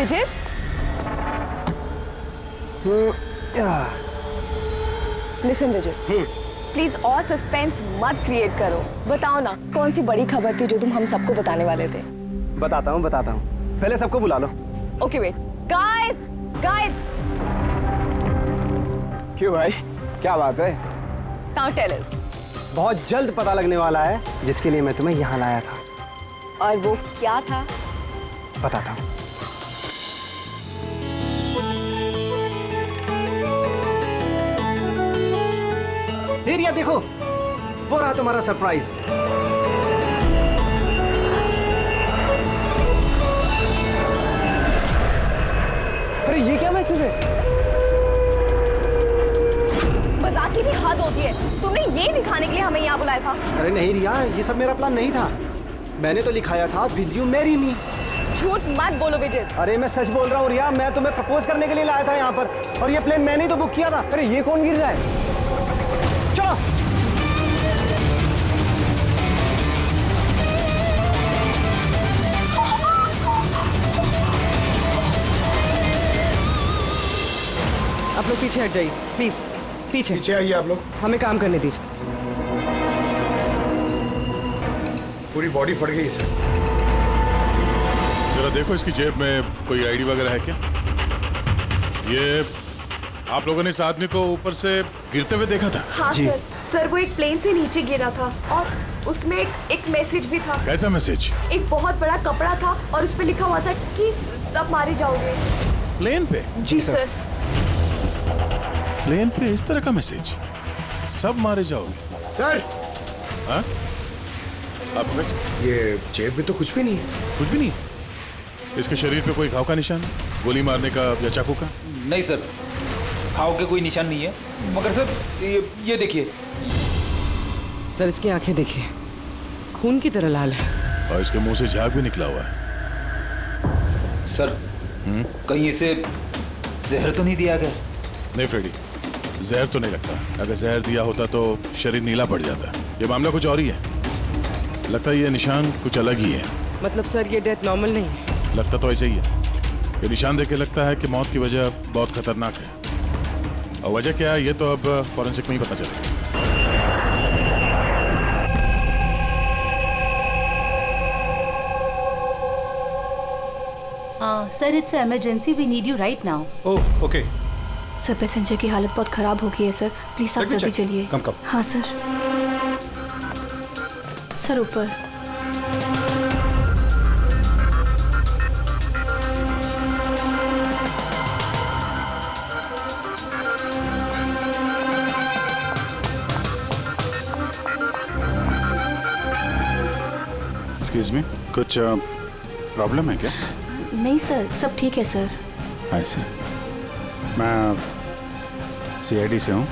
Vijay, listen Vijay, please और suspense मत create करो। बताओ ना, कौन सी बड़ी खबर थी जो तुम हम सबको बताने वाले थे? बताता हूँ। पहले सबको बुला लो। Okay wait, guys guys. क्यों भाई, क्या बात है? Now tell us. बहुत जल्द पता लगने वाला है जिसके लिए मैं तुम्हें यहाँ लाया था। और वो क्या था? बताता हूँ। रिया देखो, वो रहा तुम्हारा सरप्राइज। अरे ये क्या मैसेज है? मजाक की भी हद होती है। तुमने ये दिखाने के लिए हमें यहाँ बुलाया था? अरे नहीं रिया, ये सब मेरा प्लान नहीं था। मैंने तो लिखाया था विल यू मैरी मी। झूठ मत बोलो विजय। अरे मैं सच बोल रहा हूँ रिया, मैं तुम्हें प्रपोज करने के लिए लाया था यहाँ पर, और ये प्लेन मैंने ही तो बुक किया था। अरे ये कौन गिर रहा है? चलो। आप लोग पीछे हट जाइए प्लीज, पीछे आइए आप लोग। हमें काम करने दीजिए। पूरी बॉडी फट गई सर। जरा देखो इसकी जेब में कोई आईडी वगैरह है क्या? ये आप लोगों ने इस आदमी को ऊपर से गिरते हुए देखा था? हाँ सर, वो एक प्लेन से नीचे गिरा था और उसमें एक मैसेज भी था। कैसा मैसेज? एक बहुत बड़ा कपड़ा था और उस पे लिखा हुआ था कि सब मारे जाओगे। प्लेन पे? जी सर। प्लेन पे इस तरह का मैसेज? सब मारे जाओगे? सर हाँ? आप ये जेब में तो कुछ भी नहीं है। कुछ भी नहीं? इसके शरीर पे कोई घाव का निशान? गोली मारने का या चाकू का? नहीं सर, घाव के कोई निशान नहीं है। मगर सर ये देखिए सर, इसकी आंखें देखिए, खून की तरह लाल है। और इसके मुंह से झाग भी निकला हुआ है। सर कहीं इसे जहर तो नहीं दिया गया? नहीं फ्रेडी, जहर तो नहीं लगता। अगर जहर दिया होता तो शरीर नीला पड़ जाता। ये मामला कुछ और ही है। लगता है ये निशान कुछ अलग ही है। मतलब सर ये डेथ नॉर्मल नहीं है? लगता तो ऐसे ही है। ये निशान देख के लगता है कि मौत की वजह बहुत खतरनाक है, और वजह क्या है ये तो अब फॉरेंसिक में ही पता चलेगा। Sir it's emergency, we need you right now. Oh okay. Sir passenger की हालत बहुत खराब हो गई है सर, प्लीज आप जल्दी चलिए। कम। हाँ सर। सर ऊपर। एक्सक्यूज मी, कुछ प्रॉब्लम है क्या? नहीं सर, सब ठीक है सर। ऐसे मैं CID से हूँ।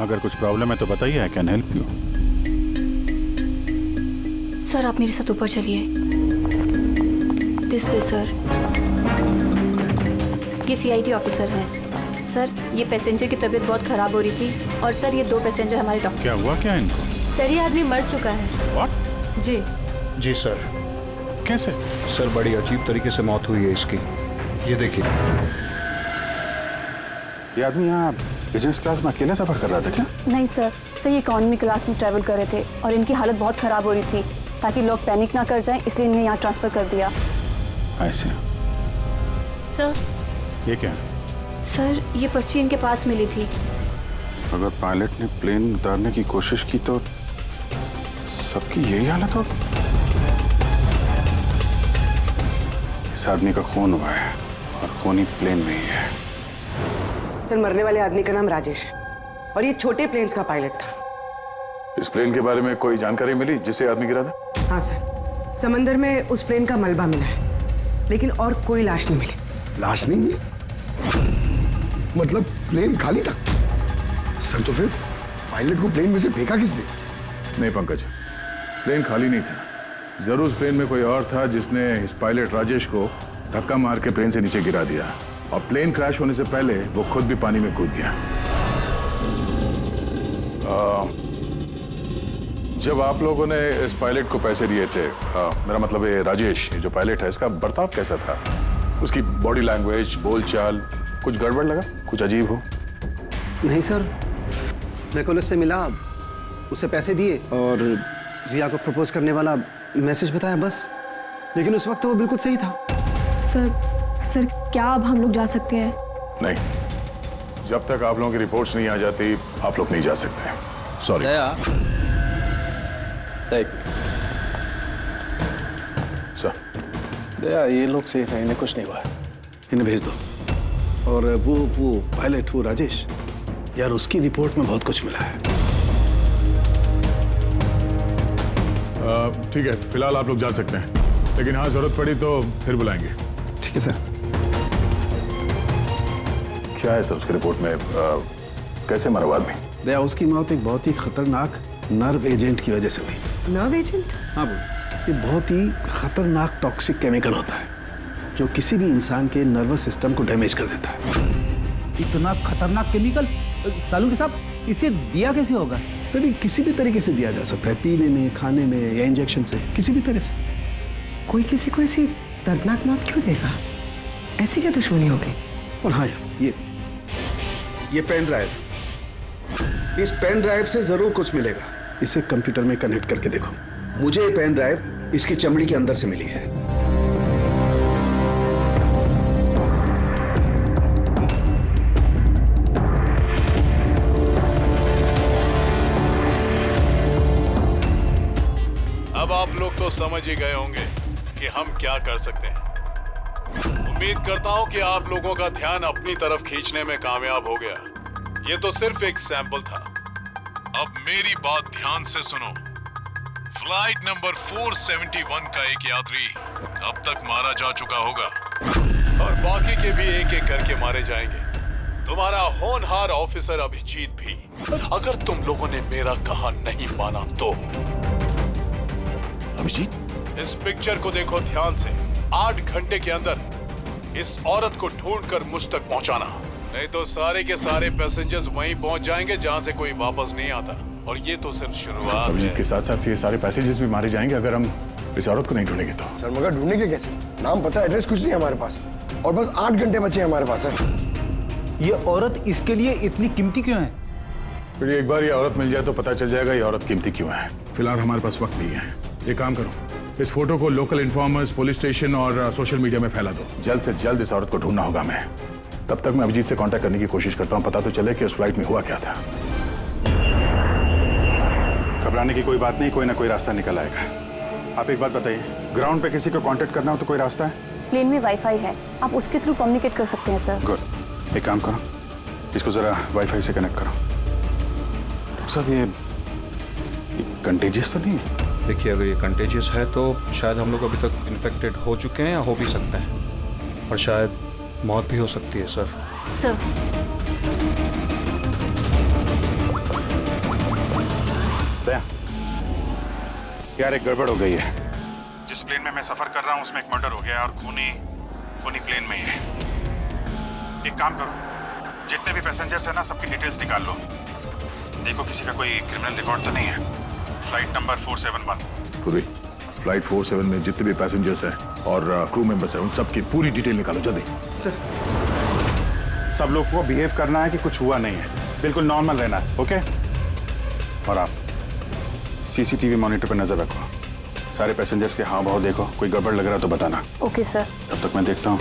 अगर कुछ प्रॉब्लम है तो बताइए, I can help you. Sir आप मेरे साथ ऊपर चलिए। This way sir. ये CID ऑफिसर है। सर ये पैसेंजर की तबीयत बहुत खराब हो रही थी, और सर ये 2 पैसेंजर हमारे डॉक्टर। क्या हुआ क्या इनको? सर ये आदमी मर चुका है। व्हाट? जी सर। कैसे? सर बड़ी अजीब तरीके से मौत हुई है इसकी। ये देखिए। ये आदमी यहाँ बिजनेस क्लास में अकेले सफर कर रहा था क्या? नहीं सर, ये इकोनॉमी क्लास में ट्रैवल कर रहे थे और इनकी हालत बहुत ख़राब हो रही थी। ताकि लोग पैनिक ना कर जाएं, इसलिए इन्हें यहाँ ट्रांसफ़र कर दिया। ऐसे? सर ये क्या है? सर ये पर्ची इनके पास मिली थी। अगर पायलट ने प्लेन उतारने की कोशिश की तो सबकी यही हालत होगी। इस आदमी का खून हुआ है और खून ही प्लेन में ही है। सर मरने वाले आदमी का नाम राजेश है और ये छोटे प्लेन्स का पायलट था। इस प्लेन के बारे में कोई जानकारी मिली जिससे आदमी गिरा था? हाँ सर, समंदर में उस प्लेन का मलबा मिला है, लेकिन और कोई लाश नहीं मिली। लाश नहीं मिली? मतलब प्लेन खाली था? सर तो फिर पायलट को प्लेन में से फेंका किसने? नहीं पंकज, प्लेन खाली नहीं था। जरूर उस प्लेन में कोई और था जिसने इस पायलट राजेश को धक्का मार के प्लेन से नीचे गिरा दिया, और प्लेन क्रैश होने से पहले वो खुद भी पानी में कूद गया। जब आप लोगों ने इस पायलट को पैसे दिए थे, मेरा मतलब ये राजेश जो पायलट है, इसका बर्ताव कैसा था? उसकी बॉडी लैंग्वेज, बोलचाल, कुछ गड़बड़ लगा? कुछ अजीब हो? नहीं सर, मैं कल उससे मिला, उसे पैसे दिए और रिया को प्रपोज करने वाला मैसेज बताया बस। लेकिन उस वक्त तो वो बिल्कुल सही था। सर क्या अब हम लोग जा सकते हैं? नहीं, जब तक आप लोगों की रिपोर्ट्स नहीं आ जाती आप लोग नहीं जा सकते। सॉरी। सर, दया, ये लोग सेफ हैं, इन्हें कुछ नहीं हुआ, इन्हें भेज दो। और वो पायलट, वो राजेश, यार उसकी रिपोर्ट में बहुत कुछ मिला है। ठीक है, फिलहाल आप लोग जा सकते हैं, लेकिन हाँ जरूरत पड़ी तो फिर बुलाएंगे। ठीक है सर। क्या है सर उसकी रिपोर्ट में? कैसे मरा वो आदमी? दया, उसकी मौत एक बहुत ही खतरनाक नर्व एजेंट की वजह से हुई। Nerve agent? हाँ बोल, ये बहुत ही खतरनाक टॉक्सिक केमिकल होता है जो किसी भी इंसान के नर्वस सिस्टम को डैमेज कर देता है। इतना खतरनाक केमिकल सालू साहब, इसे दिया कैसे होगा? नहीं, किसी भी तरीके से दिया जा सकता है, पीने में, खाने में या इंजेक्शन से, किसी भी तरह से। कोई किसी को ऐसी दर्दनाक मौत क्यों देगा? ऐसी क्या दुश्मनी होगी? और हाँ यार, ये पेन ड्राइव, इस पेन ड्राइव से जरूर कुछ मिलेगा। इसे कंप्यूटर में कनेक्ट करके देखो। मुझे ये पेन ड्राइव इसकी चमड़ी के अंदर से मिली है। अब आप लोग तो समझ ही गए होंगे कि हम क्या कर सकते हैं। उम्मीद करता हूं कि आप लोगों का ध्यान अपनी तरफ खींचने में कामयाब हो गया। ये तो सिर्फ एक सैंपल था। अब मेरी बात ध्यान से सुनो। फ्लाइट नंबर 471 का एक यात्री अब तक मारा जा चुका होगा और बाकी के भी एक एक करके मारे जाएंगे। तुम्हारा होनहार ऑफिसर अभिजीत भी, अगर तुम लोगों ने मेरा कहा नहीं माना तो। अभिजीत, इस पिक्चर को देखो ध्यान से। 8 घंटे के अंदर इस औरत को ढूंढकर मुझ तक पहुंचाना, नहीं तो सारे के सारे पैसेंजर्स वहीं पहुंच जाएंगे जहां से कोई वापस नहीं आता। और ये तो सिर्फ शुरुआत है। के साथ साथ ये सारे पैसेंजर्स भी मारे जाएंगे अगर हम इस औरत को नहीं ढूंढेंगे तो। सर मगर ढूंढेंगे कैसे? नाम पता, एड्रेस कुछ नहीं है हमारे पास, और बस 8 घंटे बचे हैं हमारे पास। सर ये औरत इसके लिए इतनी कीमती क्यों है? फिर एक बार ये औरत मिल जाए तो पता चल जाएगा ये औरत कीमती क्यों है। फिलहाल हमारे पास वक्त नहीं है। एक काम करो, इस फोटो को लोकल इन्फॉर्मर्स, पुलिस स्टेशन और सोशल मीडिया में फैला दो। जल्द से जल्द इस औरत को ढूंढना होगा हमें। तब तक मैं अभिजीत से कांटेक्ट करने की कोशिश करता हूं, पता तो चले कि उस फ्लाइट में हुआ क्या था। घबराने की कोई बात नहीं, कोई ना कोई रास्ता निकल आएगा। आप एक बात बताइए, ग्राउंड पे किसी को कांटेक्ट करना हो तो कोई रास्ता है? प्लेन में वाईफाई है, आप उसके थ्रू कम्युनिकेट कर सकते हैं सर। गुड, एक काम करो, इसको जरा वाईफाई से कनेक्ट करो। सब ये कंटेजियस तो नहीं है? देखिए, अगर ये कंटेजियस है तो शायद हम लोग अभी तक इन्फेक्टेड हो चुके हैं या हो भी सकते हैं, और शायद मौत भी हो सकती है सर। सर, यार एक गड़बड़ हो गई है। जिस प्लेन में मैं सफर कर रहा हूँ उसमें एक मर्डर हो गया और खूनी प्लेन में ही है। एक काम करो, जितने भी पैसेंजर्स हैं ना, सबकी डिटेल्स निकाल लो। देखो किसी का कोई क्रिमिनल रिकॉर्ड तो नहीं है। फ्लाइट नंबर 471 पूरी फ्लाइट 47 में जितने भी पैसेंजर्स हैं और क्रू मेंबर्स हैं, उन सब की पूरी डिटेल निकालो जल्दी। सर, सब लोग को बिहेव करना है कि कुछ हुआ नहीं है, बिल्कुल नॉर्मल रहना है, ओके? और आप सीसीटीवी मॉनिटर पर नजर रखो। सारे पैसेंजर्स के हाव भाव देखो, कोई गड़बड़ लग रहा तो बताना। Okay sir. तब तक मैं देखता हूँ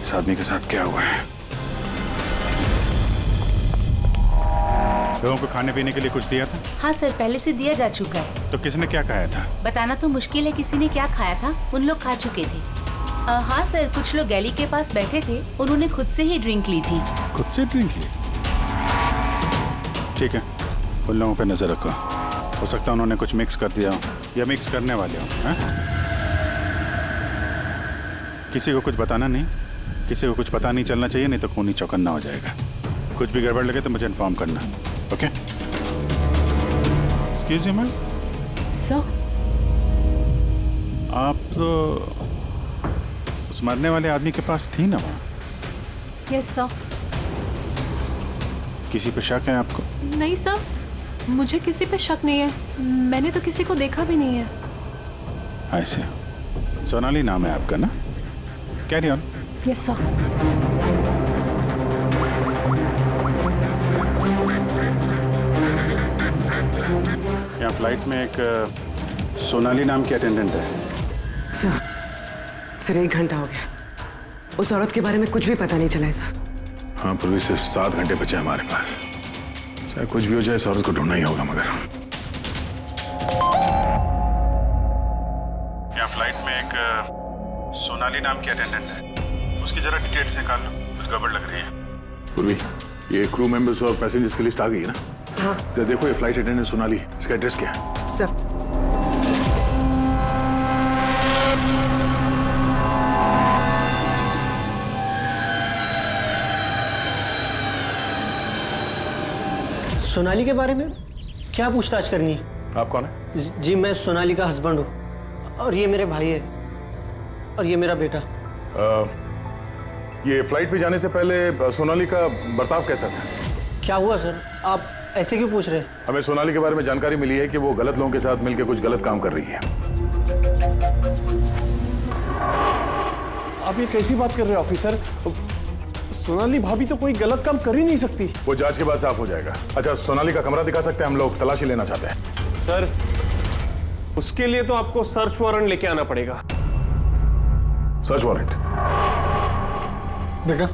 इस आदमी के साथ क्या हुआ है। लोगों को खाने पीने के लिए कुछ दिया था? हाँ सर, पहले से दिया जा चुका है। तो किसने क्या खाया था? बताना तो मुश्किल है किसी ने क्या खाया था, उन लोग खा चुके थे। हाँ सर, कुछ लोग गैली के पास बैठे थे, उन्होंने खुद से ही ड्रिंक ली थी। खुद से ड्रिंक ली? ठीक है, उन लोगों पे नजर रखो, हो सकता है उन्होंने कुछ मिक्स कर दिया हो या मिक्स करने वाले हो। किसी को कुछ बताना नहीं, किसी को कुछ पता नहीं चलना चाहिए, नहीं तो खूनी चौकन्ना हो जाएगा। कुछ भी गड़बड़ लगे तो मुझे इन्फॉर्म करना, okay? Excuse me ma'am. Sir, आप तो उस मरने वाले आदमी के पास थी ना वहाँ? Yes sir. किसी पे शक है आपको? नहीं सर, मुझे किसी पे शक नहीं है, मैंने तो किसी को देखा भी नहीं है। ऐसे सोनाली नाम है आपका ना? Carry on. Yes sir. यहाँ फ्लाइट में एक सोनाली नाम की अटेंडेंट है। सर 1 घंटा हो गया, उस औरत के बारे में कुछ भी पता नहीं चला है सर। हाँ, पूर्वी सिर्फ 7 घंटे बचे हमारे पास। चाहे कुछ भी हो जाए, इस औरत को ढूंढना ही होगा। मगर यहाँ फ्लाइट में एक सोनाली नाम की अटेंडेंट है, उसकी जरा डिटेल्स निकाल लो, कुछ गड़बड़ लग रही है। पूर्वी, ये क्रू मेंबर्स और पैसेंजर्स की लिस्ट आ गई है ना? हाँ। तो देखो, ये फ्लाइट अटेंडेंट सोनाली, इसका एड्रेस क्या है? सर सोनाली के बारे में क्या पूछताछ करनी है? आप कौन है? जी मैं सोनाली का हस्बैंड हूँ और ये मेरे भाई है और ये मेरा बेटा। ये फ्लाइट पे जाने से पहले सोनाली का बर्ताव कैसा था? क्या हुआ सर, आप ऐसे क्यों पूछ रहे हैं? हमें सोनाली के बारे में जानकारी मिली है कि वो गलत लोगों के साथ मिलकर कुछ गलत काम कर रही है। आप ये कैसी बात कर रहे हैं ऑफिसर? सोनाली भाभी तो कोई गलत काम कर ही नहीं सकती। वो जांच के बाद साफ हो जाएगा। अच्छा, सोनाली का कमरा दिखा सकते हैं? हम लोग तलाशी लेना चाहते हैं। सर, उसके लिए तो आपको सर्च वारंट लेके आना पड़ेगा। Search warrant? बेटा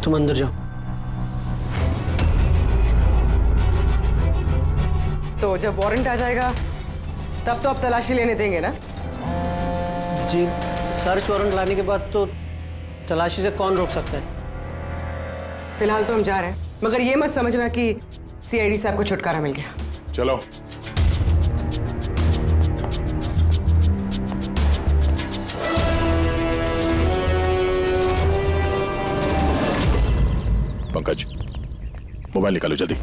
तुम अंदर जाओ। तो जब वारंट आ जाएगा तब तो आप तलाशी लेने देंगे ना? जी सर्च वारंट लाने के बाद तो तलाशी से कौन रोक सकता है? फिलहाल तो हम जा रहे हैं, मगर ये मत समझना कि सीआईडी साहब को छुटकारा मिल गया। चलो। पंकज, मोबाइल निकालो जल्दी।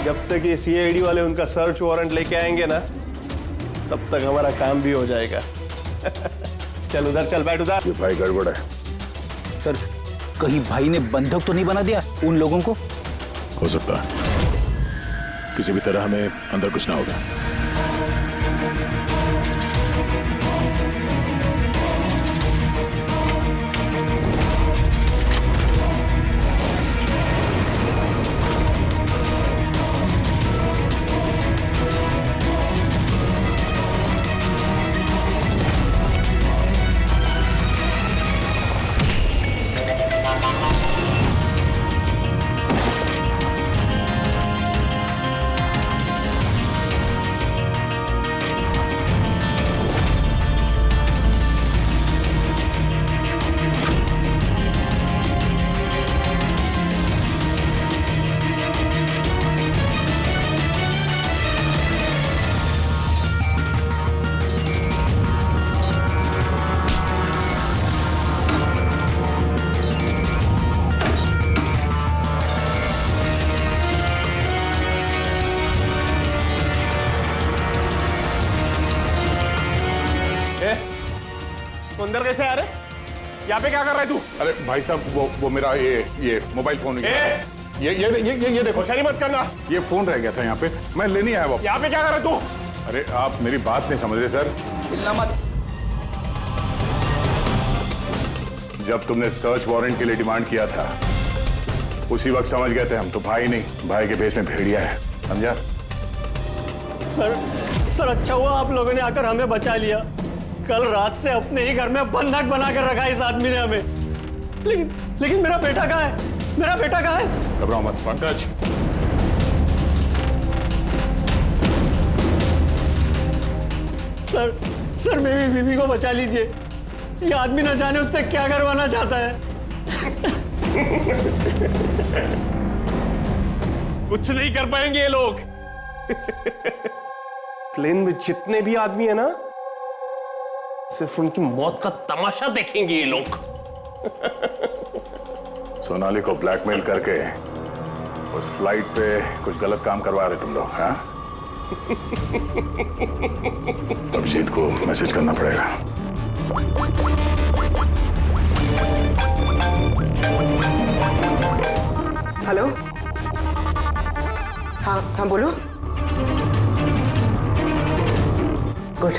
जब तक ये सीआईडी वाले उनका सर्च वारंट लेके आएंगे ना, तब तक हमारा काम भी हो जाएगा। चल उधर चल, बैठ उधर। ये भाई गड़बड़ है। सर, कहीं भाई ने बंधक तो नहीं बना दिया उन लोगों को? हो सकता है, किसी भी तरह हमें अंदर कुछ ना होगा। अंदर कैसे आ रहे? यहाँ पे क्या कर रहा है तू? अरे भाई साहब, वो मेरा ये मोबाइल फोन ये देखो। होशियारी मत करना। ये फोन रह गया था यहाँ पे, मैं लेने आया वो। यहाँ पे क्या कर रहा है तू? अरे आप मेरी बात नहीं समझ रहे सर। हिलना मत। जब तुमने सर्च वारंट के लिए डिमांड किया था, उसी वक्त समझ गए थे हम तो भाई नहीं, भाई के भेष में भेड़िया है, समझा? सर अच्छा हुआ आप लोगों ने आकर हमें बचा लिया। कल रात से अपने ही घर में बंधक बनाकर रखा इस आदमी ने हमें। लेकिन मेरा बेटा कहाँ है? मेरा बेटा कहाँ है? घबराओ मत पंकज। सर मेरी बीवी को बचा लीजिए। ये आदमी न जाने उससे क्या करवाना चाहता है। कुछ नहीं कर पाएंगे ये लोग। प्लेन में जितने भी आदमी है ना, सिर्फ उनकी मौत का तमाशा देखेंगे ये लोग। सोनाली को ब्लैकमेल करके उस फ्लाइट पे कुछ गलत काम करवा रहे तुम लोग, हाँ? अभिजीत को मैसेज करना पड़ेगा। हेलो, हाँ बोलो। गुड,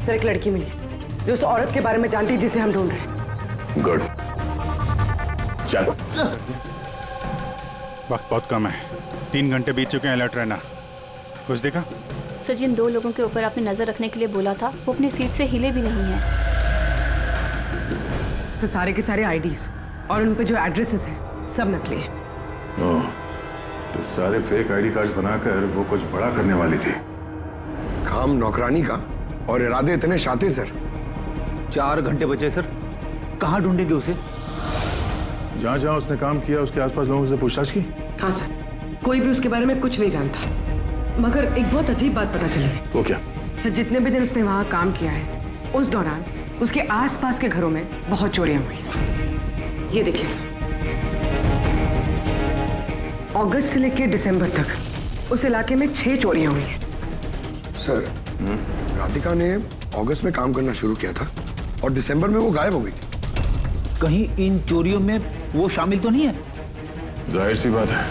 सर एक लड़की मिली जो उस औरत के बारे में जानती है जिसे हम ढूंढ रहे हैं। गुड, चल। वक्त बहुत कम है, 3 घंटे बीत चुके हैं, अलर्ट रहना। कुछ देखा? सर जिन 2 लोगों के ऊपर आपने नजर रखने के लिए बोला था वो अपनी सीट से हिले भी नहीं है। तो सारे के सारे आईडीज और उन पे जो एड्रेसेस हैं सब नकली हैं। ओह, तो सारे फेक आईडी कार्ड्स बनाकर वो कुछ बड़ा करने वाली थी। काम नौकरानी का और इरादे इतने शातिर सर। 4 घंटे बचे सर, कहाँ ढूंढेंगे उसे? जहाँ जहाँ उसने काम किया उसके आसपास लोगों से पूछताछ की? हाँ सर, कोई भी उसके बारे में कुछ नहीं जानता, मगर एक बहुत अजीब बात पता चली है। वो क्या? सर जितने भी दिन उसने वहाँ काम किया है उस दौरान उसके आसपास के घरों में बहुत चोरियां हुई। ये देखिए सर, अगस्त से लेकर दिसंबर तक उस इलाके में 6 चोरियां हुई हैं। सर राधिका ने अगस्त में काम करना शुरू किया था और दिसंबर में वो गायब हो गई थी। कहीं इन चोरियों में वो शामिल तो नहीं है? जाहिर सी बात है,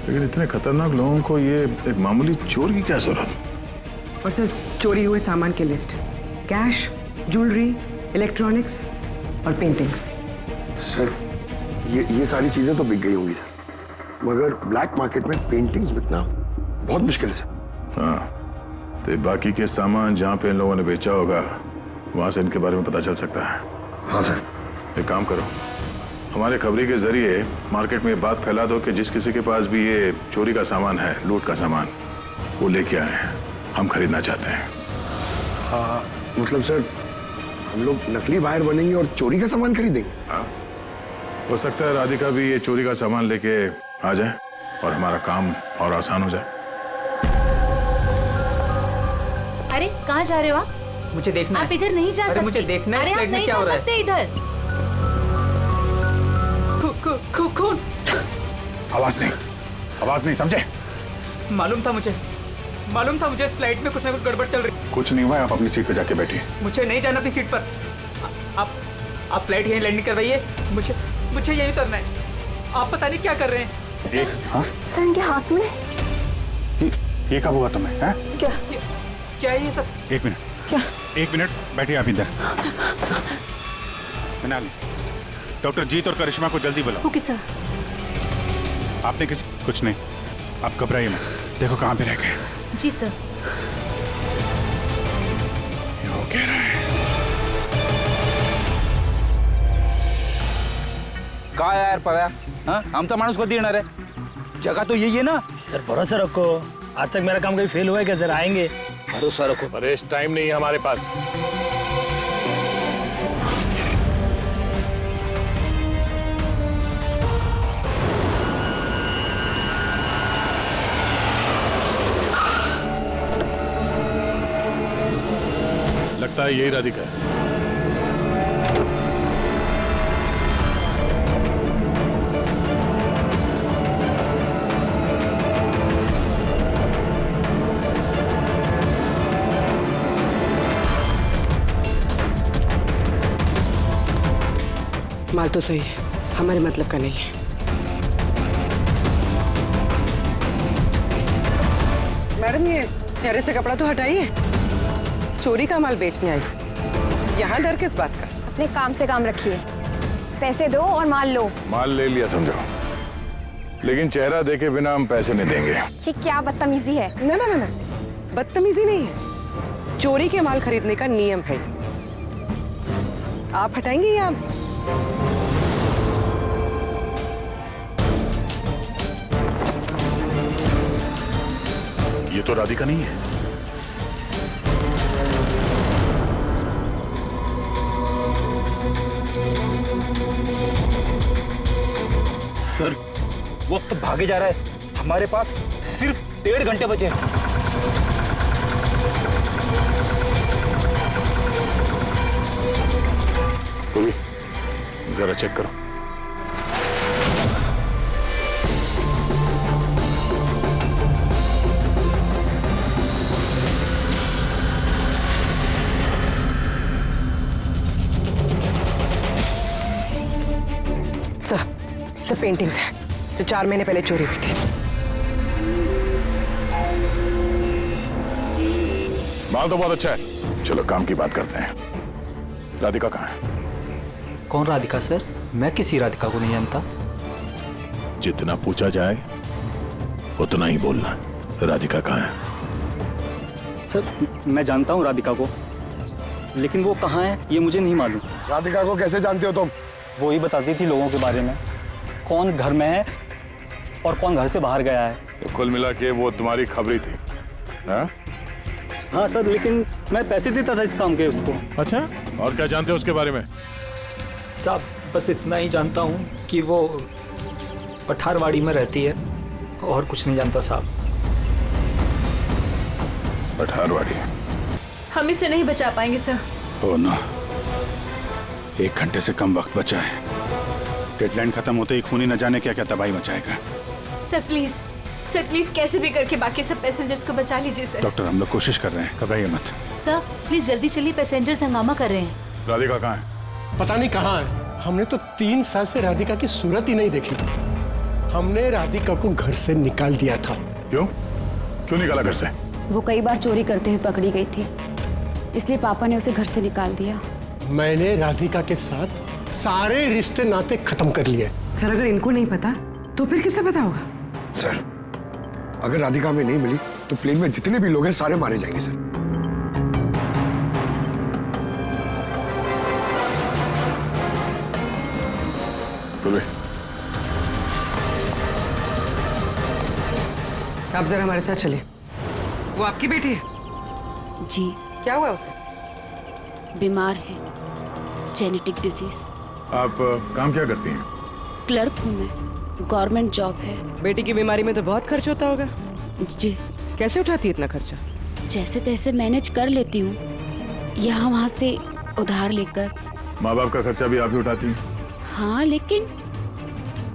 लेकिन इतने खतरनाक लोगों को ये एक मामूली चोर की क्या जरूरत? और सर चोरी हुए सामान की लिस्ट, कैश, ज्वेलरी, इलेक्ट्रॉनिक्स और पेंटिंग्स। सर ये सारी चीजें तो बिक गई होंगी सर, मगर ब्लैक मार्केट में पेंटिंग्स बिकना बहुत मुश्किल है सर। हाँ, तो बाकी के सामान जहाँ पे इन लोगों ने बेचा होगा वहां से इनके बारे में पता चल सकता है। हाँ सर। एक काम करो, हमारे खबरी के जरिए मार्केट में बात फैला दो कि जिस किसी के पास भी ये चोरी का सामान है, लूट का सामान, वो लेके आए हैं, हम खरीदना चाहते हैं। हाँ मतलब सर हम लोग नकली बाहर बनेंगे और चोरी का सामान खरीदेंगे? हाँ, हो सकता है राधिका भी ये चोरी का सामान लेके आ जाए और हमारा काम और आसान हो जाए। अरे कहाँ जा रहे हो आप? मुझे देखना आप इधर नहीं जा सकते। मुझे देखना है अरे आप नहीं जा सकते इधर। खून। आवाज नहीं, समझे? मालूम था मुझे इस फ्लाइट में कुछ ना कुछ गड़बड़ चल रही। कुछ नहीं हुआ, आप अपनी सीट पे जाके बैठिए। मुझे नहीं जाना अपनी सीट पर। आप फ्लाइट यहीं लैंडिंग करवाइए, मुझे यहीं उतरना है। आप पता नहीं क्या कर रहे हैं। हाँ? सर इनके हाथ में ये कब हुआ तुम्हें? हैं? क्या है ये सब? एक मिनट। क्या? 1 मिनट बैठिए आप इधर। मनाली, डॉक्टर जीत और करिश्मा को जल्दी बुलाओ। Okay sir. आपने कुछ नहीं, आप घबराइए मत। देखो कहाँ पे रह गए। जी सर। ये वो कह रहा है। काय यार पगया, हाँ? आमचा माणूस कधी येणार आहे? जगह तो यही है ना सर। भरोसा रखो, आज तक मेरा काम कभी फेल हुआ है क्या? सर आएंगे, भरोसा रखो। परेश, टाइम नहीं है हमारे पास। लगता है यही राधिका है। माल तो सही है, हमारे मतलब का नहीं है। मैडम ये चेहरे से कपड़ा तो हटाइए, चोरी का माल बेचने आई, यहाँ डर किस बात का? अपने काम से काम रखिए, पैसे दो और माल लो। माल ले लिया समझो, लेकिन चेहरा देखे बिना हम पैसे नहीं देंगे। ये क्या बदतमीजी है? ना ना ना ना, बदतमीजी नहीं है, चोरी के माल खरीदने का नियम है। आप हटाएंगे या ये तो राधिका नहीं है। सर वक्त भागे जा रहा है, हमारे पास सिर्फ 1.5 घंटे बचे हैं। जरा चेक करो। सब पेंटिंग्स हैं जो 4 महीने पहले चोरी हुई थी। माल तो बहुत अच्छा है, चलो काम की बात करते हैं। राधिका कहाँ है? कौन राधिका सर? मैं किसी राधिका को नहीं जानता। जितना पूछा जाए उतना ही बोलना। राधिका कहाँ है? सर मैं जानता हूँ राधिका को, लेकिन वो कहाँ है ये मुझे नहीं मालूम। राधिका को कैसे जानते हो तुम? वो ही बताती थी लोगों के बारे में, कौन घर में है और कौन घर से बाहर गया है। तो कुल मिला के वो तुम्हारी खबरी थी? हाँ सर, लेकिन मैं पैसे देता था इस काम के उसको। अच्छा, और क्या जानते हो उसके बारे में? साहब बस इतना ही जानता हूँ कि वो पठारवाड़ी में रहती है, और कुछ नहीं जानता साहब। पठारवाड़ी? हम इसे नहीं बचा पाएंगे सर। ओ ना, 1 घंटे से कम वक्त बचा है। डेडलाइन खत्म होते ही खूनी न जाने क्या क्या तबाही मचाएगा। सर प्लीज कैसे भी करके बाकी सब पैसेंजर्स को बचा लीजिए सर। डॉक्टर हम लोग कोशिश कर रहे हैं, घबराइए मत। सर प्लीज जल्दी चलिए, पैसेंजर्स हंगामा कर रहे हैं। राधिका कहाँ है? पता नहीं कहाँ है। हमने तो 3 साल से राधिका की सूरत ही नहीं देखी। हमने राधिका को घर से निकाल दिया था। क्यों निकाला घर से? वो कई बार चोरी करते हुए पकड़ी गई थी, इसलिए पापा ने उसे घर से निकाल दिया। मैंने राधिका के साथ सारे रिश्ते नाते खत्म कर लिए। सर अगर इनको नहीं पता तो फिर किसे पता होगा? सर अगर राधिका हमें नहीं मिली तो प्लेन में जितने भी लोग हैं सारे मारे जाएंगे सर। आप जरा हमारे साथ चलिए। वो आपकी बेटी है? जी। क्या हुआ उसे? बीमार है, जेनेटिक डिसीज। आप काम क्या करती हैं? क्लर्क हूँ मैं, गवर्नमेंट जॉब है। बेटी की बीमारी में तो बहुत खर्च होता होगा। जी। कैसे उठाती है इतना खर्चा? जैसे तैसे मैनेज कर लेती हूँ, यहाँ वहाँ से उधार लेकर। माँ बाप का खर्चा भी आप ही उठाती हैं? हाँ, लेकिन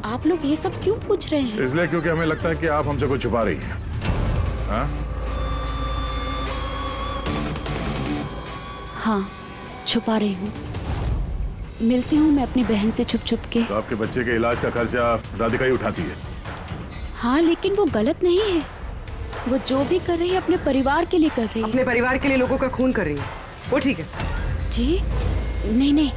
आप लोग ये सब क्यों पूछ रहे हैं? इसलिए क्योंकि हमें लगता है कि आप हमसे कुछ छुपा रही हैं। हाँ, छुपा रही हूँ। मिलती हूँ मैं अपनी बहन से छुप छुप के। तो आपके बच्चे के इलाज का खर्चा राधिका ही उठाती है? हाँ, लेकिन वो गलत नहीं है। वो जो भी कर रही है अपने परिवार के लिए कर रही है। अपने परिवार के लिए लोगों का खून कर रही है, वो ठीक है? जी नहीं,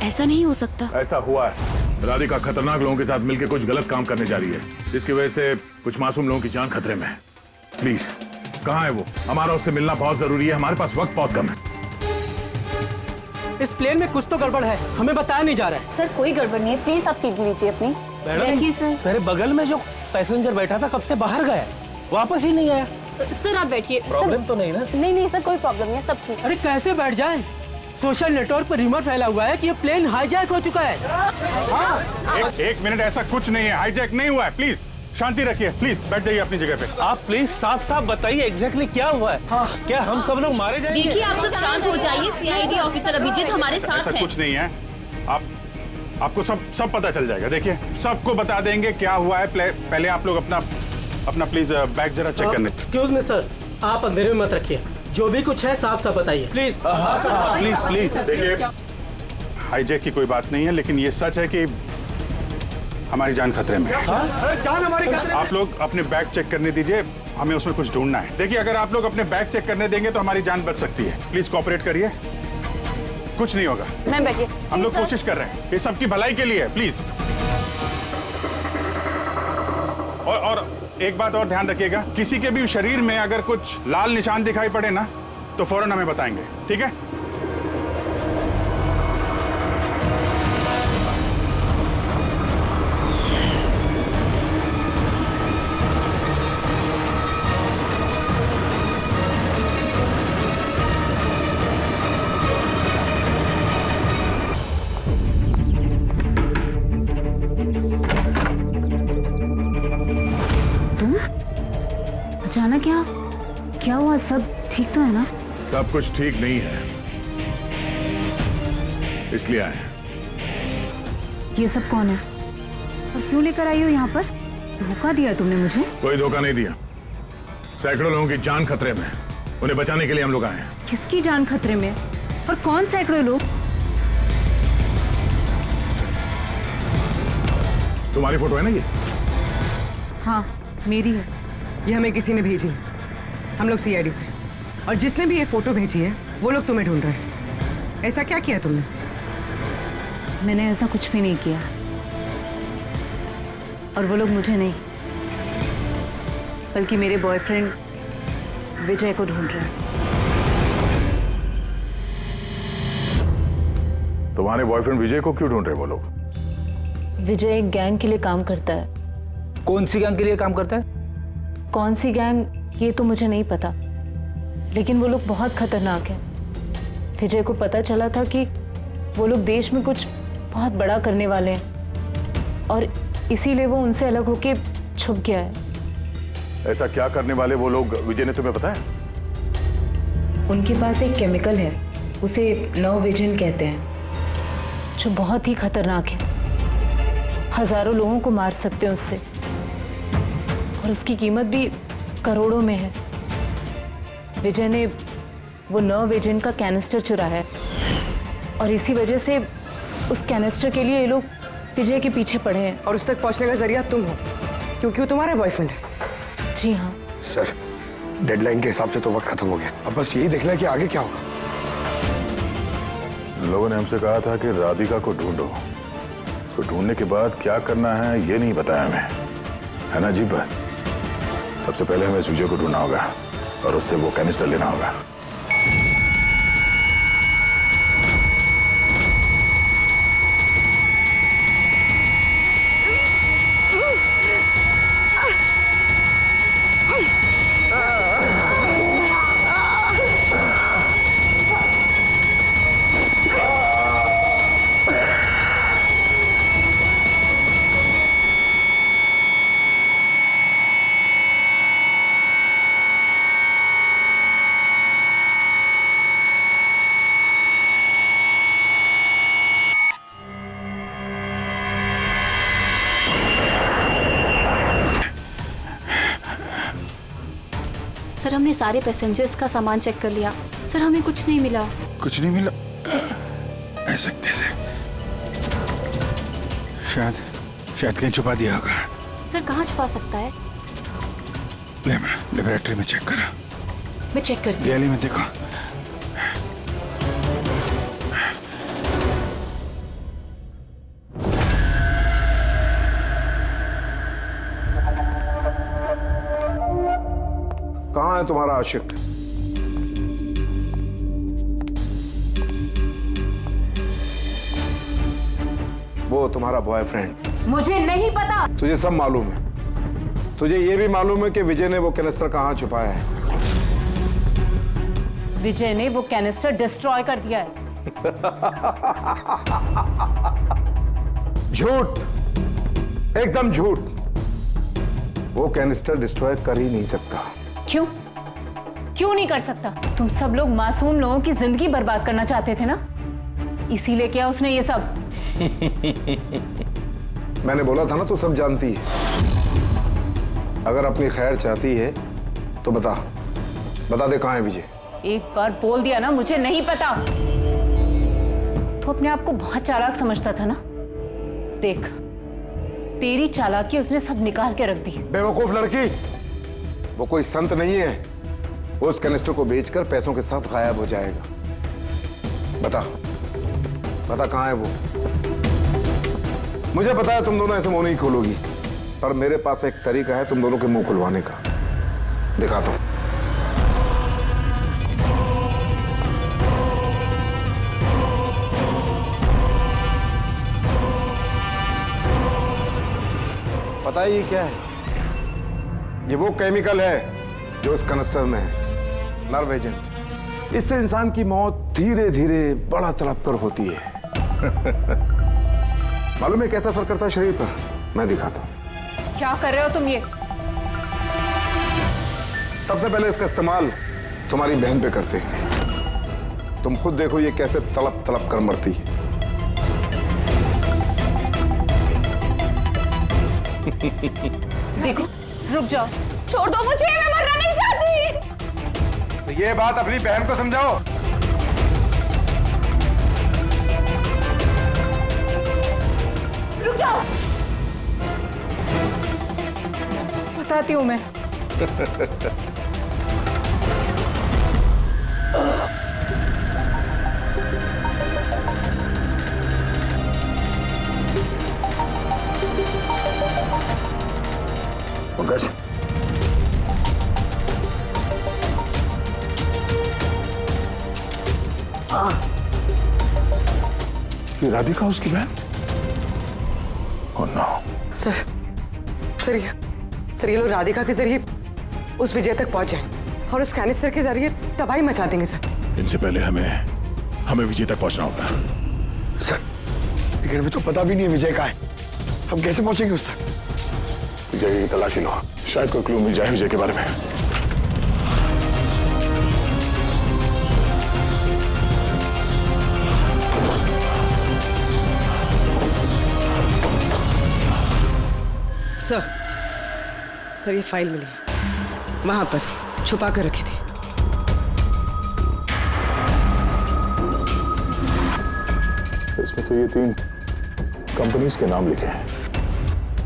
ऐसा नहीं हो सकता। ऐसा हुआ है। राधिका खतरनाक लोगों के साथ मिलकर कुछ गलत काम करने जा रही है, जिसकी वजह से कुछ मासूम लोगों की जान खतरे में है। प्लीज, कहाँ है वो? हमारा उससे मिलना बहुत जरूरी है, हमारे पास वक्त बहुत कम है। इस प्लेन में कुछ तो गड़बड़ है, हमें बताया नहीं जा रहा है। सर कोई गड़बड़ नहीं है, प्लीज आप सीट लीजिए अपनी। बैठिए सर। मेरे बगल में जो पैसेंजर बैठा था कब से बाहर गया, वापस ही नहीं आया। सर आप बैठिए। प्रॉब्लम तो नहीं ना? नहीं सर, कोई प्रॉब्लम नहीं है, सब ठीक। अरे कैसे बैठ जाए? सोशल नेटवर्क पर रिमोट फैला हुआ है कि ये प्लेन हाईजैक हो चुका है। एक मिनट, ऐसा कुछ नहीं है, हाईजैक नहीं हुआ है। प्लीज शांति रखिए, प्लीज बैठ जाइए अपनी जगह पे। आप प्लीज साफ बताइए एग्जैक्टली क्या हुआ है। क्या हम सब लोग मारे जाएंगे? देखिए आप सब शांत हो जाइए, सीआईडी ऑफिसर अभिजीत हमारे साथ ऐसा है। कुछ नहीं है, आपको सब पता चल जाएगा। देखिए सबको बता देंगे क्या हुआ है। पहले आप लोग अपना प्लीज बैग जरा चेक करने। एक्सक्यूज मी सर, आप अंधेरे में मत रखिए, जो भी कुछ है साफ बताइए प्लीज। प्लीज देखिए, हाईजैक की कोई बात नहीं है, लेकिन ये सच है कि हमारी जान खतरे में है। जान हमारी खतरे में। आप लोग अपने बैग चेक करने दीजिए, हमें उसमें कुछ ढूंढना है। देखिए अगर आप लोग अपने बैग चेक करने देंगे तो हमारी जान बच सकती है। प्लीज कोऑपरेट करिए, कुछ नहीं होगा। मैम बैठिए। हम लोग कोशिश कर रहे हैं, ये सबकी भलाई के लिए है। प्लीज। और एक बात और ध्यान रखिएगा, किसी के भी शरीर में अगर कुछ लाल निशान दिखाई पड़े ना तो फौरन हमें बताएंगे, ठीक है? अचानक क्या हुआ? सब ठीक तो है ना? सब कुछ ठीक नहीं है, इसलिए आए हैं। ये सब कौन है और क्यों लेकर आई हो यहाँ पर? धोखा दिया तुमने मुझे। कोई धोखा नहीं दिया, सैकड़ों लोगों की जान खतरे में, उन्हें बचाने के लिए हम लोग आए हैं। किसकी जान खतरे में और कौन सैकड़ों लोग? तुम्हारी फोटो है ना ये? हाँ मेरी है। ये हमें किसी ने भेजी, हम लोग सीआईडी से, और जिसने भी ये फोटो भेजी है वो लोग तुम्हें ढूंढ रहे हैं। ऐसा क्या किया तुमने? मैंने ऐसा कुछ भी नहीं किया, और वो लोग मुझे नहीं बल्कि मेरे बॉयफ्रेंड विजय को ढूंढ रहे हैं। तुम्हारे बॉयफ्रेंड विजय को क्यों ढूंढ रहे वो लोग? विजय एक गैंग के लिए काम करता है। कौन सी गैंग के लिए काम करता है? कौन सी गैंग ये तो मुझे नहीं पता, लेकिन वो लोग बहुत खतरनाक हैं। विजय को पता चला था कि वो लोग देश में कुछ बहुत बड़ा करने वाले हैं, और इसीलिए वो उनसे अलग होके छुप गया है। ऐसा क्या करने वाले वो लोग विजय ने तुम्हें बताया? उनके पास एक केमिकल है, उसे नव विजन कहते हैं, जो बहुत ही खतरनाक है। हजारों लोगों को मार सकते हैं उससे, और उसकी कीमत भी करोड़ों में है। विजय ने वो नव विजन का कैनिस्टर चुराया है, और इसी वजह से उस कैनिस्टर के लिए ये लोग विजय के पीछे पड़े हैं। और उस तक पहुंचने का जरिया तुम हो, क्योंकि वो तुम्हारा बॉयफ्रेंड है। जी हाँ सर, डेडलाइन के हिसाब से तो वक्त खत्म हो गया। अब बस यही देखना है कि आगे क्या होगा। लोगों ने हमसे कहा था कि राधिका को ढूंढो। उसको ढूंढने के बाद क्या करना है ये नहीं बताया हमें, है ना? अजीब बात। सबसे पहले हमें इस विजय को ढूंढना होगा और उससे वो कैनिस्टर लेना होगा। सर, हमने सारे पैसेंजर्स का सामान चेक कर लिया। सर, हमें कुछ नहीं मिला। कुछ नहीं मिला? ऐसा कैसे? शायद कहीं छुपा दिया होगा। सर, कहाँ छुपा सकता है? लेबोरेटरी में चेक करो। मैं चेक करती हूँ। गैली में देखो। कहाँ है तुम्हारा आशिक? वो तुम्हारा बॉयफ्रेंड। मुझे नहीं पता। तुझे सब मालूम है। तुझे ये भी मालूम है कि विजय ने वो कैनिस्टर कहाँ छुपाया है। विजय ने वो कैनिस्टर डिस्ट्रॉय कर दिया है। झूठ, एकदम झूठ। वो कैनिस्टर डिस्ट्रॉय कर ही नहीं सकता। क्यों नहीं कर सकता? तुम सब लोग मासूम लोगों की जिंदगी बर्बाद करना चाहते थे ना, इसीलिए किया उसने ये सब। मैंने बोला था ना, तू सब जानती है। अगर अपनी खैर चाहती है तो बता दे कहाँ है विजय। एक बार बोल दिया ना मुझे नहीं पता, तो अपने आप को बहुत चालाक समझता था ना। देख, तेरी चालाकी उसने सब निकाल के रख दी। बेवकूफ लड़की, वो कोई संत नहीं है। वो उस कैनिस्टर को बेचकर पैसों के साथ गायब हो जाएगा। बता कहाँ है वो। मुझे पता है तुम दोनों ऐसे मुंह नहीं खोलोगी, पर मेरे पास एक तरीका है तुम दोनों के मुंह खुलवाने का। दिखाता हूं। पता है ये क्या है? ये वो केमिकल है जो इस कैनिस्टर में है, नर्व एजेंट। इससे इंसान की मौत धीरे धीरे बड़ा तड़प कर होती है। मालूम है कैसा असर करता है शरीर पर? मैं दिखाता हूं। क्या कर रहे हो तुम ये? सबसे पहले इसका इस्तेमाल तुम्हारी बहन पे करते हैं। तुम खुद देखो ये कैसे तड़प तड़प कर मरती है। देखो, रुक जाओ, छोड़ दो मुझे, मैं मरना नहीं चाहती। तो ये बात अपनी बहन को समझाओ। रुक जाओ, बताती हूँ मैं। हाँ। ये राधिका उसकी बहन? Oh no. सर ये लोग राधिका के जरिए उस विजय तक पहुंच जाए और उस कैनिस्टर के जरिए तबाही मचा देंगे सर। इनसे पहले हमें विजय तक पहुंचना होगा। सर, लेकिन अभी तो पता भी नहीं है विजय कहाँ है। हम कैसे पहुंचेंगे उस तक? विजय की तलाशी लो, शायद कोई क्लू मिल जाए विजय के बारे में। सर ये फाइल मिली है, वहां पर छुपा कर रखी थी। इसमें तो ये 3 कंपनीज के नाम लिखे हैं,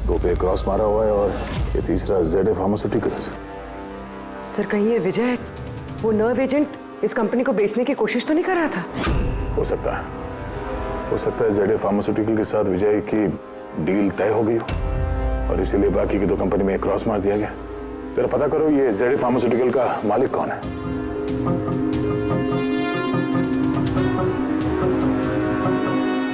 2 पे क्रॉस मारा हुआ है और ये तीसरा ZA फार्मास्यूटिकल्स। सर कहीं ये विजय वो नर्व एजेंट इस कंपनी को बेचने की कोशिश तो नहीं कर रहा था? हो सकता है ZA फार्मास्यूटिकल के साथ विजय की डील तय हो गई हो और इसीलिए बाकी की 2 कंपनी में क्रॉस मार दिया गया। जरा पता करो ये ZA फार्मास्यूटिकल का मालिक कौन है।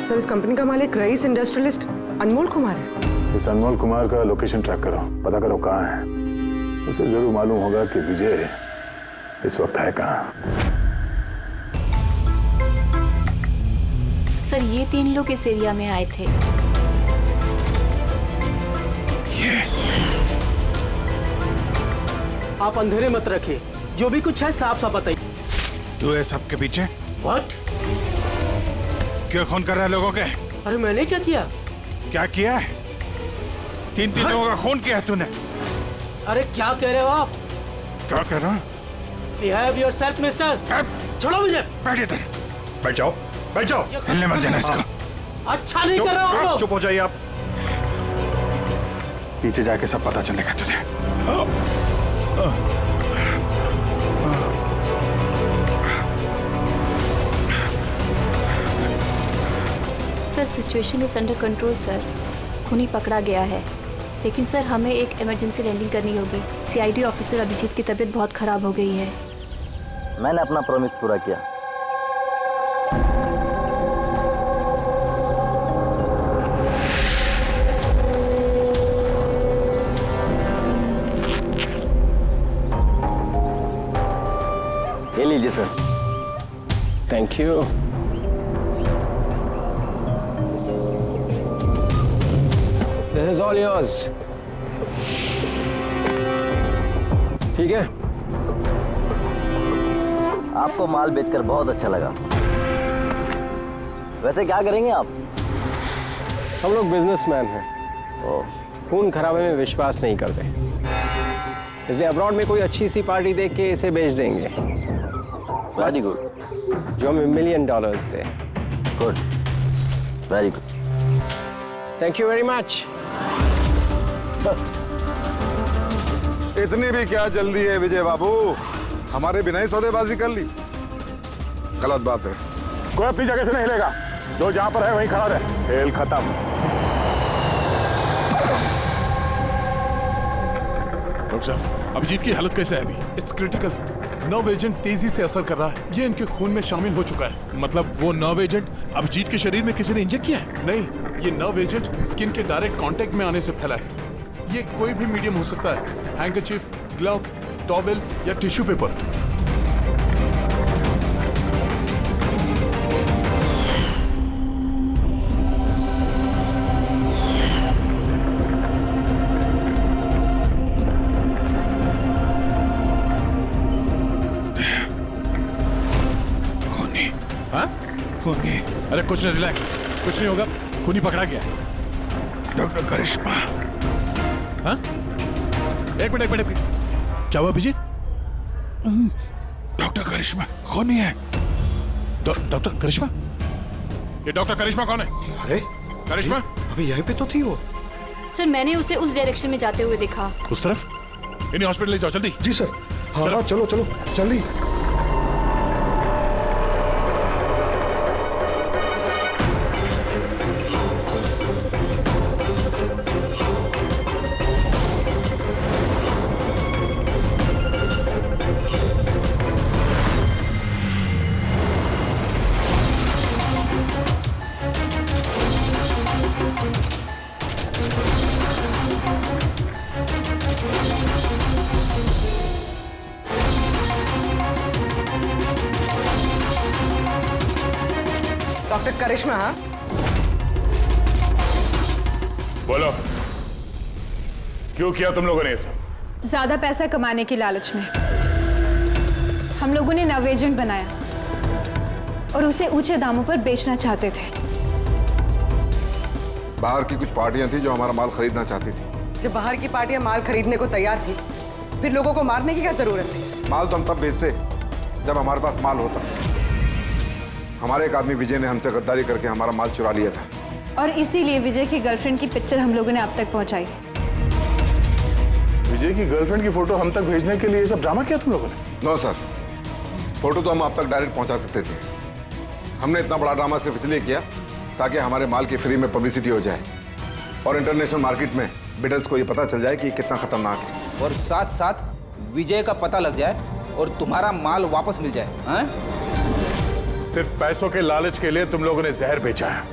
सर इस कंपनी का मालिक रईस इंडस्ट्रियलिस्ट अनमोल कुमार है। इस अनमोल कुमार का लोकेशन ट्रैक करो, पता करो कहाँ है। उसे जरूर मालूम होगा कि विजय इस वक्त है कहाँ। सर ये 3 लोग इस एरिया में आए थे। आप अंधेरे मत रखिए, जो भी कुछ है साफ साफ बताइए। तू है सबके पीछे? व्हाट? क्यों खून कर रहा है लोगों के? अरे मैंने क्या किया? क्या किया है? 3 लोगों का खून किया है तूने। अरे क्या कह रहे हो आप? क्या कह रहा? Behave yourself, mister. छोड़ो मुझे। बैठ इधर। बैठ जाओ। हिलने मत देना इसको। अच्छा नहीं कर रहे हो आप लोग। चुप हो जाइए आप। पीछे जाके सब पता चलेगा तुझे। Sir situation is under control sir. खूनी पकड़ा गया है, लेकिन सर हमें एक इमरजेंसी लैंडिंग करनी होगी। CID ऑफिसर अभिजीत की तबीयत बहुत खराब हो गई है। मैंने अपना प्रॉमिस पूरा किया। ये लीजिए sir. Thank you. This is all yours. ठीक है? आपको माल बेचकर बहुत अच्छा लगा। वैसे क्या करेंगे आप? हम लोग बिजनेसमैन हैं। खून खराबे में विश्वास नहीं करते, इसलिए अब्रॉड में कोई अच्छी सी पार्टी देख के इसे बेच देंगे। Very good. जो हमें $1 मिलियन थे। Good, very good. Thank you very much. इतनी भी क्या जल्दी है विजय बाबू? हमारे बिना ही सौदेबाजी कर ली। गलत बात है। कोई अपनी जगह से नहीं हिलेगा, जो जहां पर है वहीं खड़ा रहे। खेल खत्म। डॉक्टर साहब, अभिजीत की हालत कैसे है अभी? It's critical. नर्व एजेंट तेजी से असर कर रहा है। ये इनके खून में शामिल हो चुका है। मतलब वो नर्व एजेंट अभिजीत के शरीर में किसी ने इंजेक्ट किया है? नहीं, ये नर्व एजेंट स्किन के डायरेक्ट कांटेक्ट में आने से फैला है। ये कोई भी मीडियम हो सकता है, हैंकरचीफ, ग्लव, टॉवेल या टिश्यू पेपर। खूनी। अरे कुछ नहीं, रिलैक्स, कुछ नहीं होगा। खूनी पकड़ा गया। डॉक्टर करिश्मा। हाँ? एक मिनट। क्या हुआ अभिजीत? डॉक्टर करिश्मा खूनी है। डॉक्टर करिश्मा? ये डॉक्टर करिश्मा कौन है? अरे करिश्मा अभी यहीं पे तो थी वो। सर मैंने उसे उस डायरेक्शन में जाते हुए देखा। उस तरफ? इन्हें हॉस्पिटल ले जाओ जल्दी। जी सर। हाँ, चलो जल्दी। डॉक्टर करिश्मा, हाँ बोलो, क्यों किया तुम लोगों ने ये सब? ज्यादा पैसा कमाने की लालच में हम लोगों ने नव एजेंट बनाया और उसे ऊंचे दामों पर बेचना चाहते थे। बाहर की कुछ पार्टियां थी जो हमारा माल खरीदना चाहती थी। जब बाहर की पार्टियां माल खरीदने को तैयार थी, फिर लोगों को मारने की क्या जरूरत थी? माल तो हम तब बेचते जब हमारे पास माल होता। हमारे एक आदमी विजय ने हमसे गद्दारी करके हमारा माल चुरा लिया था, और इसीलिए विजय की गर्लफ्रेंड की पिक्चर हम लोगों ने अब तक पहुंचाई। विजय की गर्लफ्रेंड की फोटो हम तक भेजने के लिए ये सब ड्रामा किया तुम लोगों ने? नो सर, फोटो तो हम आप तक डायरेक्ट पहुंचा सकते थे। हमने इतना बड़ा ड्रामा सिर्फ इसलिए किया ताकि हमारे माल की फ्री में पब्लिसिटी हो जाए और इंटरनेशनल मार्केट में बिडर्स को ये पता चल जाए कि कितना खतरनाक है, और साथ साथ विजय का पता लग जाए और तुम्हारा माल वापस मिल जाए। हाँ? सिर्फ पैसों के लालच के लिए तुम लोगों ने जहर बेचा है,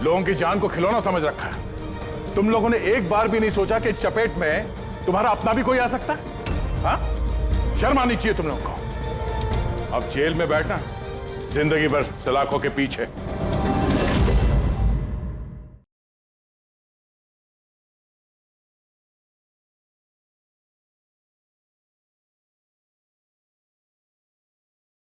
लोगों की जान को खिलौना समझ रखा है। तुम लोगों ने एक बार भी नहीं सोचा कि चपेट में तुम्हारा अपना भी कोई आ सकता है। हाँ? शर्म आनी चाहिए तुम लोगों को। अब जेल में बैठना जिंदगी भर सलाखों के पीछे।